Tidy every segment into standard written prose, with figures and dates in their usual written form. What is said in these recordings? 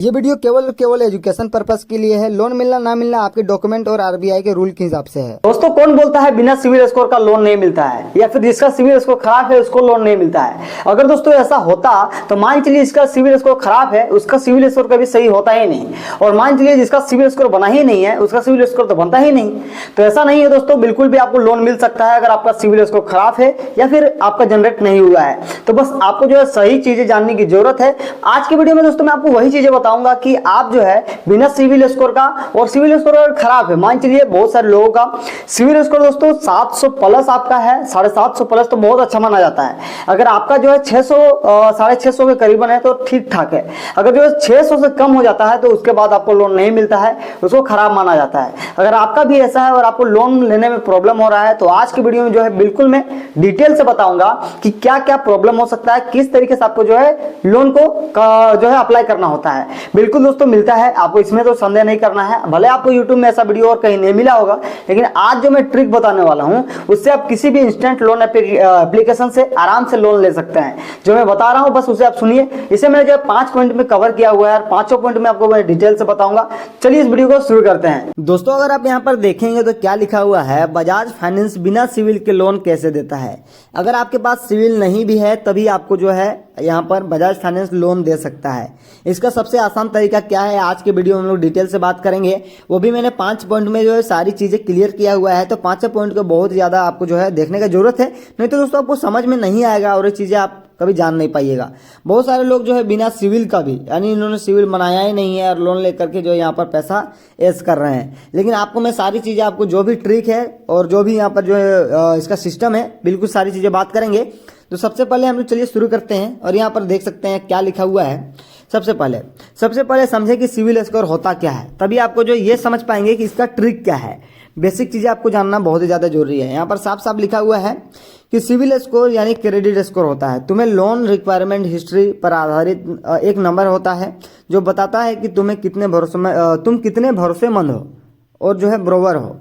ये वीडियो केवल education purpose के लिए है। लोन मिलना ना मिलना आपके डॉक्यूमेंट और आरबीआई के रूल के हिसाब से है। दोस्तों, कौन बोलता है बिना सिविल स्कोर का लोन नहीं मिलता है, या फिर जिसका सिविल स्कोर खराब है उसको लोन नहीं मिलता है? अगर दोस्तों ऐसा होता तो मान चलिए जिसका सिविल स्कोर खराब है उसका सिविल स्कोर कभी सही होता ही नहीं, और मान चलिए जिसका सिविल स्कोर बना ही नहीं है उसका सिविल स्कोर तो बनता ही नहीं। तो ऐसा नहीं है दोस्तों, बिल्कुल भी आपको लोन मिल सकता है अगर आपका सिविल स्कोर खराब है या फिर आपका जनरेट नहीं हुआ है। तो बस आपको जो है सही चीजें जानने की जरूरत है। आज के वीडियो में दोस्तों मैं आपको वही चीजें बताऊंगा कि आप जो है बिना सिविल स्कोर का, और सिविल स्कोर अगर खराब है, मान चलिए बहुत सारे लोगों का सिविल स्कोर दोस्तों 700 प्लस आपका है, 750 प्लस तो बहुत अच्छा माना जाता है। अगर आपका जो है 600 650 के करीबन है तो ठीक ठाक है। अगर जो है 600 से कम हो जाता है तो उसके बाद आपको लोन नहीं मिलता है, उसको खराब माना जाता है। अगर आपका भी ऐसा है और आपको लोन लेने में प्रॉब्लम हो रहा है तो आज की वीडियो में जो है बिल्कुल मैं डिटेल से बताऊंगा कि क्या क्या प्रॉब्लम हो सकता है, किस तरीके से आपको जो है लोन को जो है अप्लाई करना होता है। बिल्कुल दोस्तों मिलता है, आपको इसमें तो संदेह नहीं करना है। भले आपको यूट्यूब में ऐसा वीडियो और कहीं नहीं मिला होगा, लेकिन आज जो मैं ट्रिक बताने वाला हूं उससे आप किसी भी इंस्टेंट लोन एप्लीकेशन से आराम से लोन ले सकते हैं। जो मैं बता रहा हूं बस उसे आप सुनिए। इसे मैंने जो 5 पॉइंट में कवर किया हुआ है, पांचों पॉइंट में आपको मैं डिटेल से बताऊंगा। चलिए इस वीडियो को शुरू करते हैं। दोस्तों अगर आप यहाँ पर देखेंगे तो क्या लिखा हुआ है, बजाज फाइनेंस बिना सिविल के लोन कैसे देता है। अगर आपके पास सिविल नहीं भी है तभी आपको जो है यहाँ पर बजाज फाइनेंस लोन दे सकता है। इसका सबसे आसान तरीका क्या है आज के वीडियो में हम लोग डिटेल से बात करेंगे। वो भी मैंने 5 पॉइंट में जो है सारी चीजें क्लियर किया हुआ है, तो 5 पॉइंट को बहुत ज्यादा आपको जो है देखने की जरूरत है, नहीं तो दोस्तों आपको समझ में नहीं आएगा और ये चीजें आप कभी जान नहीं पाइएगा। बहुत सारे लोग जो है बिना सिविल का भी, यानी इन्होंने सिविल बनाया ही नहीं है और लोन लेकर के जो यहाँ पर पैसा ऐश कर रहे हैं। लेकिन आपको मैं सारी चीजें, आपको जो भी ट्रिक है और जो भी यहाँ पर जो है इसका सिस्टम है, बिल्कुल सारी चीजें बात करेंगे। तो सबसे पहले हम लोग चलिए शुरू करते हैं और यहाँ पर देख सकते हैं क्या लिखा हुआ है। सबसे पहले समझे कि सिविल स्कोर होता क्या है, तभी आपको जो ये समझ पाएंगे कि इसका ट्रिक क्या है। बेसिक चीजें आपको जानना बहुत ही ज्यादा जरूरी है। यहाँ पर साफ साफ लिखा हुआ है कि सिविल स्कोर यानी क्रेडिट स्कोर होता है। तुम्हें लोन रिक्वायरमेंट हिस्ट्री पर आधारित एक नंबर होता है जो बताता है कि तुम कितने भरोसेमंद हो और जो है ब्रोवर हो,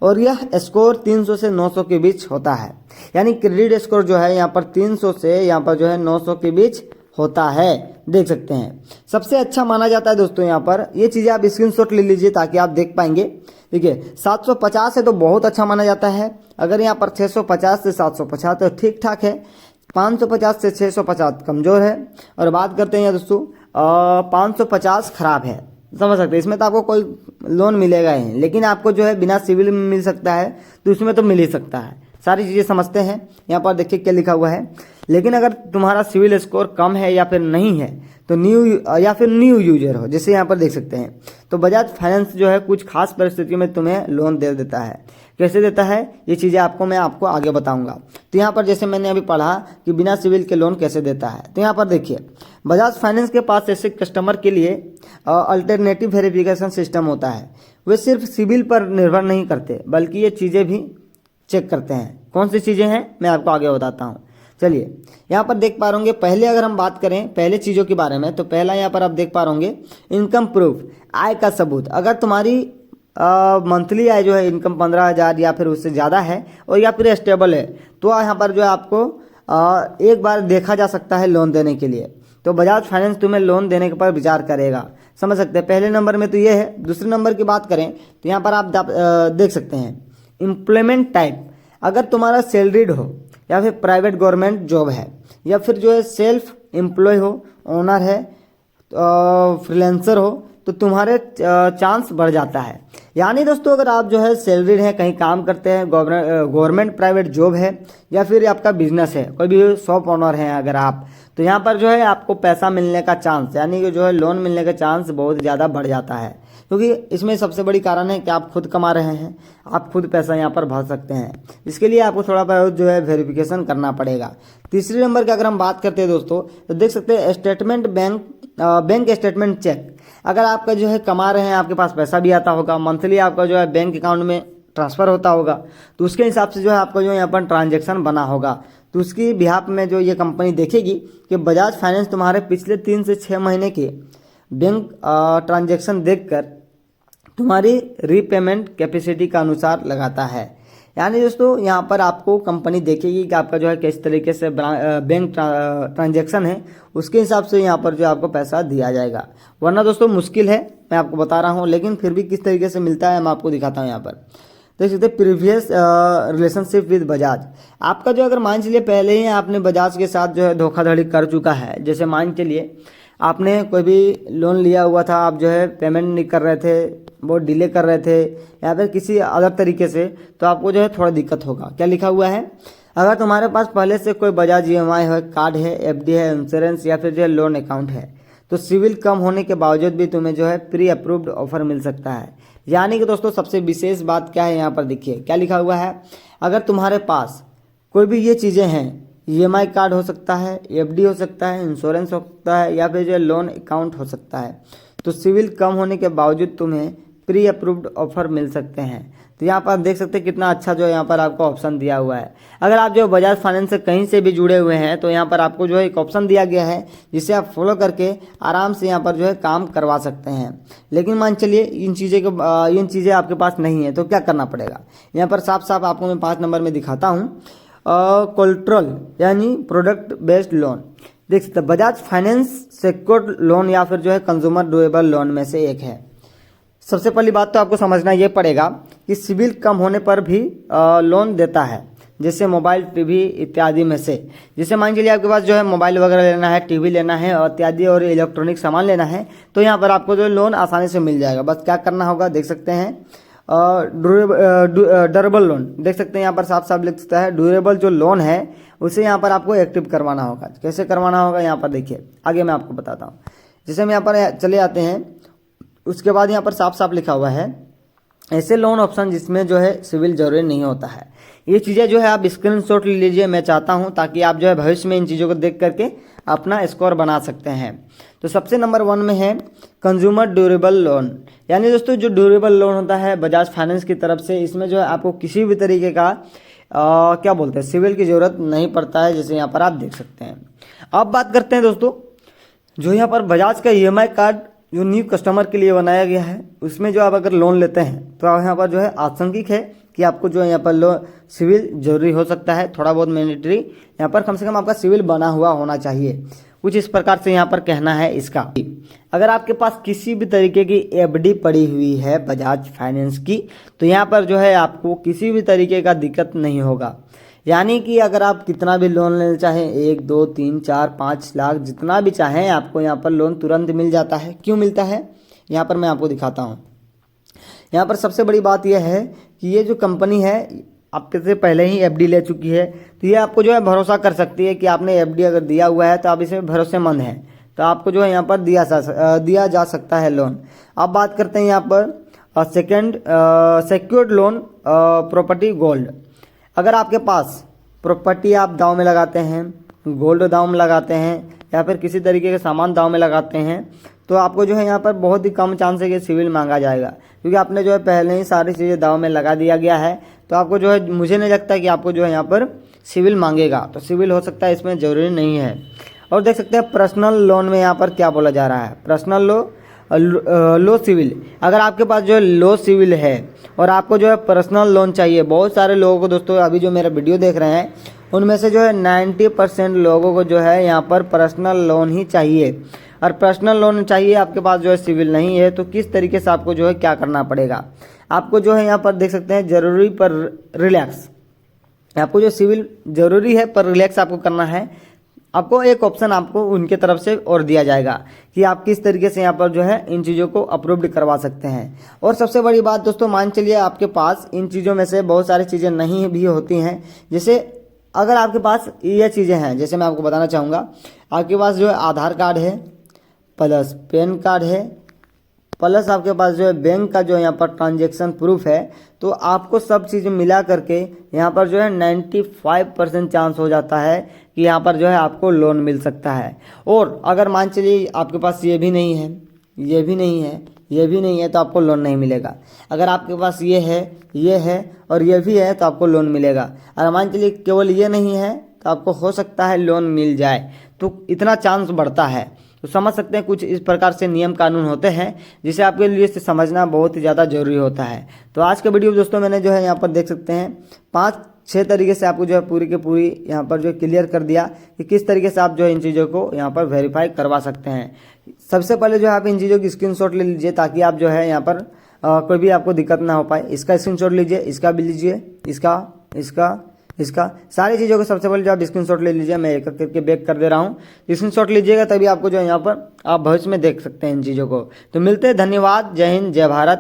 और यह स्कोर 300 से 900 के बीच होता है। यानी क्रेडिट स्कोर जो है यहाँ पर 300 से यहाँ पर जो है 900 के बीच होता है, देख सकते हैं। सबसे अच्छा माना जाता है दोस्तों, यहाँ पर ये चीज़ें आप स्क्रीनशॉट ले लीजिए ताकि आप देख पाएंगे। देखिए 750 है तो बहुत अच्छा माना जाता है। अगर यहाँ पर 650 से 750 तो ठीक ठाक है। 550 से 650 कमज़ोर है। और बात करते हैं दोस्तों 550 खराब है, समझ सकते हैं। इसमें तो आपको कोई लोन मिलेगा ही, लेकिन आपको जो है बिना सिविल में मिल सकता है तो उसमें तो मिल ही सकता है। सारी चीज़ें समझते हैं। यहाँ पर देखिए क्या लिखा हुआ है, लेकिन अगर तुम्हारा सिविल स्कोर कम है या फिर नहीं है तो न्यू यूजर हो, जैसे यहाँ पर देख सकते हैं, तो बजाज फाइनेंस जो है कुछ खास परिस्थितियों में तुम्हें लोन दे देता है। कैसे देता है ये चीज़ें मैं आपको आगे बताऊंगा। तो यहाँ पर जैसे मैंने अभी पढ़ा कि बिना सिविल के लोन कैसे देता है, तो यहाँ पर देखिए बजाज फाइनेंस के पास ऐसे कस्टमर के लिए अल्टरनेटिव वेरिफिकेशन सिस्टम होता है। वे सिर्फ सिविल पर निर्भर नहीं करते बल्कि ये चीज़ें भी चेक करते हैं। कौन सी चीज़ें हैं मैं आपको आगे बताता हूँ। चलिए यहाँ पर देख पा रहोगे, पहले अगर हम बात करें पहले चीज़ों के बारे में, तो पहला यहाँ पर आप देख पा रहोगे इनकम प्रूफ, आय का सबूत। अगर तुम्हारी मंथली आय जो है इनकम 15,000 या फिर उससे ज़्यादा है और या फिर स्टेबल है, तो यहाँ पर जो है आपको एक बार देखा जा सकता है लोन देने के लिए। तो बजाज फाइनेंस तुम्हें लोन देने के पर विचार करेगा, समझ सकते हैं। पहले नंबर में तो ये है। दूसरे नंबर की बात करें तो यहाँ पर आप देख सकते हैं एम्प्लॉयमेंट टाइप। अगर तुम्हारा सैलरीड हो या फिर प्राइवेट गवर्नमेंट जॉब है या फिर जो है सेल्फ एम्प्लॉय हो, ओनर है, फ्रीलांसर हो, तो तुम्हारे चांस बढ़ जाता है। यानी दोस्तों अगर आप जो है सैलरीड हैं, कहीं काम करते हैं, गवर्नमेंट प्राइवेट जॉब है या फिर आपका बिजनेस है, कोई भी शॉप ओनर हैं अगर आप, तो यहाँ पर जो है आपको पैसा मिलने का चांस, यानी कि जो है लोन मिलने का चांस बहुत ज़्यादा बढ़ जाता है। क्योंकि इसमें सबसे बड़ी कारण है कि आप खुद कमा रहे हैं, आप खुद पैसा यहाँ पर भर सकते हैं। इसके लिए आपको थोड़ा बहुत जो है वेरिफिकेशन करना पड़ेगा। तीसरे नंबर की अगर हम बात करते हैं दोस्तों, तो देख सकते हैं स्टेटमेंट, बैंक स्टेटमेंट चेक। अगर आपका जो है कमा रहे हैं, आपके पास पैसा भी आता होगा, मंथली आपका जो है बैंक अकाउंट में ट्रांसफ़र होता होगा, तो उसके हिसाब से जो है आपका जो यहाँ पर ट्रांजेक्शन बना होगा, तो उसकी बिहाफ में जो ये कंपनी देखेगी कि बजाज फाइनेंस तुम्हारे पिछले 3 से 6 महीने के बैंक ट्रांजेक्शन देखकर तुम्हारी रीपेमेंट कैपेसिटी का अनुसार लगाता है। यानी दोस्तों यहाँ पर आपको कंपनी देखेगी कि आपका जो है किस तरीके से बैंक ट्रांजैक्शन है, उसके हिसाब से यहाँ पर जो आपको पैसा दिया जाएगा। वरना दोस्तों मुश्किल है, मैं आपको बता रहा हूँ, लेकिन फिर भी किस तरीके से मिलता है मैं आपको दिखाता हूँ। यहाँ पर देख सकते हैं प्रीवियस रिलेशनशिप विद बजाज। आपका जो अगर मान चलिए पहले ही आपने बजाज के साथ जो है धोखाधड़ी कर चुका है, जैसे मान चलिए आपने कोई भी लोन लिया हुआ था, आप जो है पेमेंट नहीं कर रहे थे, बहुत डिले कर रहे थे या फिर किसी अदर तरीके से, तो आपको जो है थोड़ा दिक्कत होगा। क्या लिखा हुआ है, अगर तुम्हारे पास पहले से कोई बजाज EMI है, कार्ड है, FD है, इंश्योरेंस या फिर जो है लोन अकाउंट है, तो सिविल कम होने के बावजूद भी तुम्हें जो है प्री अप्रूव्ड ऑफर मिल सकता है। यानी कि दोस्तों सबसे विशेष बात क्या है, यहाँ पर देखिए क्या लिखा हुआ है, अगर तुम्हारे पास कोई भी ये चीज़ें हैं, EMI कार्ड हो सकता है, FD हो सकता है, इंश्योरेंस हो सकता है या फिर जो लोन अकाउंट हो सकता है, तो सिविल कम होने के बावजूद तुम्हें प्री अप्रूव्ड ऑफर मिल सकते हैं। तो यहाँ पर देख सकते हैं कितना अच्छा जो यहाँ पर आपको ऑप्शन दिया हुआ है। अगर आप जो बजाज फाइनेंस से कहीं से भी जुड़े हुए हैं तो यहाँ पर आपको जो है एक ऑप्शन दिया गया है जिसे आप फॉलो करके आराम से यहाँ पर जो है काम करवा सकते हैं। लेकिन मान चलिए इन चीज़ें आपके पास नहीं है तो क्या करना पड़ेगा, यहाँ पर साफ साफ आपको मैं 5 नंबर में दिखाता हूँ। कोलेटरल यानी प्रोडक्ट बेस्ड लोन। देख सकते हैं बजाज फाइनेंस सेक्योर्ड लोन या फिर जो है कंज्यूमर ड्यूरेबल लोन में से एक है। सबसे पहली बात तो आपको समझना ये पड़ेगा कि सिविल कम होने पर भी लोन देता है, जैसे मोबाइल, टीवी इत्यादि में से। जैसे मान चलिए आपके पास जो है मोबाइल वगैरह लेना है, टीवी लेना है और इत्यादि और इलेक्ट्रॉनिक सामान लेना है, तो यहाँ पर आपको जो लोन आसानी से मिल जाएगा। बस क्या करना होगा, देख सकते हैं ड्यूरेबल लोन, देख सकते हैं यहाँ पर साफ साफ लिख सकता है ड्यूरेबल जो लोन है उसे यहाँ पर आपको एक्टिव करवाना होगा। कैसे करवाना होगा यहाँ पर देखिए, आगे मैं आपको बताता हूँ। जैसे हम यहाँ पर चले आते हैं, उसके बाद यहाँ पर साफ साफ लिखा हुआ है ऐसे लोन ऑप्शन जिसमें जो है सिविल जरूरी नहीं होता है। ये चीज़ें जो है आप स्क्रीनशॉट ले लीजिए, मैं चाहता हूँ ताकि आप जो है भविष्य में इन चीज़ों को देख करके अपना स्कोर बना सकते हैं। तो सबसे नंबर 1 में है कंज्यूमर ड्यूरेबल लोन। यानी दोस्तों जो ड्यूरेबल लोन होता है बजाज फाइनेंस की तरफ से, इसमें जो है आपको किसी भी तरीके का क्या बोलते हैं सिविल की ज़रूरत नहीं पड़ता है, जैसे यहाँ पर आप देख सकते हैं। अब बात करते हैं दोस्तों जो यहाँ पर बजाज का EMI कार्ड जो न्यू कस्टमर के लिए बनाया गया है, उसमें जो आप अगर लोन लेते हैं तो यहाँ पर जो है आशंकित है कि आपको जो है यहाँ पर सिविल जरूरी हो सकता है, थोड़ा बहुत मैंडेटरी, यहाँ पर कम से कम आपका सिविल बना हुआ होना चाहिए। कुछ इस प्रकार से यहाँ पर कहना है इसका। अगर आपके पास किसी भी तरीके की FD पड़ी हुई है बजाज फाइनेंस की, तो यहाँ पर जो है आपको किसी भी तरीके का दिक्कत नहीं होगा। यानी कि अगर आप कितना भी लोन लेना चाहें, 1, 2, 3, 4, 5 लाख जितना भी चाहें, आपको यहाँ पर लोन तुरंत मिल जाता है। क्यों मिलता है, यहाँ पर मैं आपको दिखाता हूँ। यहाँ पर सबसे बड़ी बात यह है कि ये जो कंपनी है आपके से पहले ही FD ले चुकी है, तो ये आपको जो है भरोसा कर सकती है कि आपने FD अगर दिया हुआ है तो आप इसमें भरोसेमंद हैं, तो आपको जो है यहाँ पर दिया जा सकता है लोन। अब बात करते हैं यहाँ पर second secured loan property gold. अगर आपके पास प्रॉपर्टी आप दांव में लगाते हैं, गोल्ड दांव में लगाते हैं या फिर किसी तरीके के सामान दांव में लगाते हैं, तो आपको जो है यहाँ पर बहुत ही कम चांस है कि सिविल मांगा जाएगा, क्योंकि आपने जो है पहले ही सारी चीज़ें दांव में लगा दिया गया है। तो आपको जो है मुझे नहीं लगता कि आपको जो है यहाँ पर सिविल मांगेगा, तो सिविल हो सकता है इसमें ज़रूरी नहीं है। और देख सकते हैं पर्सनल लोन में यहाँ पर क्या बोला जा रहा है, पर्सनल लो सिविल। अगर आपके पास जो है लो सिविल है और आपको जो है पर्सनल लोन चाहिए, बहुत सारे लोगों को दोस्तों अभी जो मेरा वीडियो देख रहे हैं उनमें से जो है 90% लोगों को जो है यहाँ पर पर्सनल लोन ही चाहिए। और पर्सनल लोन चाहिए, आपके पास जो है सिविल नहीं है, तो किस तरीके से आपको जो है क्या करना पड़ेगा, आपको जो है यहाँ पर देख सकते हैं जरूरी पर रिलैक्स। आपको जो सिविल जरूरी है पर रिलैक्स आपको करना है, आपको एक ऑप्शन आपको उनके तरफ से और दिया जाएगा कि आप किस तरीके से यहाँ पर जो है इन चीज़ों को अप्रूव्ड करवा सकते हैं। और सबसे बड़ी बात दोस्तों, मान चलिए आपके पास इन चीज़ों में से बहुत सारी चीज़ें नहीं भी होती हैं, जैसे अगर आपके पास ये चीज़ें हैं, जैसे मैं आपको बताना चाहूँगा, आपके पास जो है आधार कार्ड है प्लस पैन कार्ड है प्लस आपके पास जो है बैंक का जो यहाँ पर ट्रांजैक्शन प्रूफ है, तो आपको सब चीज़ मिला करके यहाँ पर जो है 95% चांस हो जाता है कि यहाँ पर जो है आपको लोन मिल सकता है। और अगर मान चलिए आपके पास ये भी नहीं है, ये भी नहीं है, ये भी नहीं है, तो आपको लोन नहीं मिलेगा। अगर आपके पास ये है और ये भी है तो आपको लोन मिलेगा। अगर मान चलिए केवल ये नहीं है तो आपको हो सकता है लोन मिल जाए, तो इतना चांस बढ़ता है। तो समझ सकते हैं कुछ इस प्रकार से नियम कानून होते हैं जिसे आपके लिए से समझना बहुत ही ज़्यादा जरूरी होता है। तो आज के वीडियो दोस्तों मैंने जो है यहाँ पर देख सकते हैं 5-6 तरीके से आपको जो है पूरी की पूरी यहाँ पर जो क्लियर कर दिया कि किस तरीके से आप जो है इन चीज़ों को यहाँ पर वेरीफाई करवा सकते हैं। सबसे पहले जो है आप इन चीज़ों की स्क्रीनशॉट ले लीजिए ताकि आप जो है यहाँ पर कोई भी आपको दिक्कत ना हो पाए। इसका स्क्रीनशॉट लीजिए, इसका भी लीजिए, इसका सारी चीज़ों को सबसे पहले जो आप स्क्रीनशॉट ले लीजिए। मैं एक एक करके बैक कर दे रहा हूँ। स्क्रीनशॉट लीजिएगा तभी आपको जो है यहाँ पर आप भविष्य में देख सकते हैं इन चीज़ों को। तो मिलते हैं, धन्यवाद, जय हिंद, जय भारत।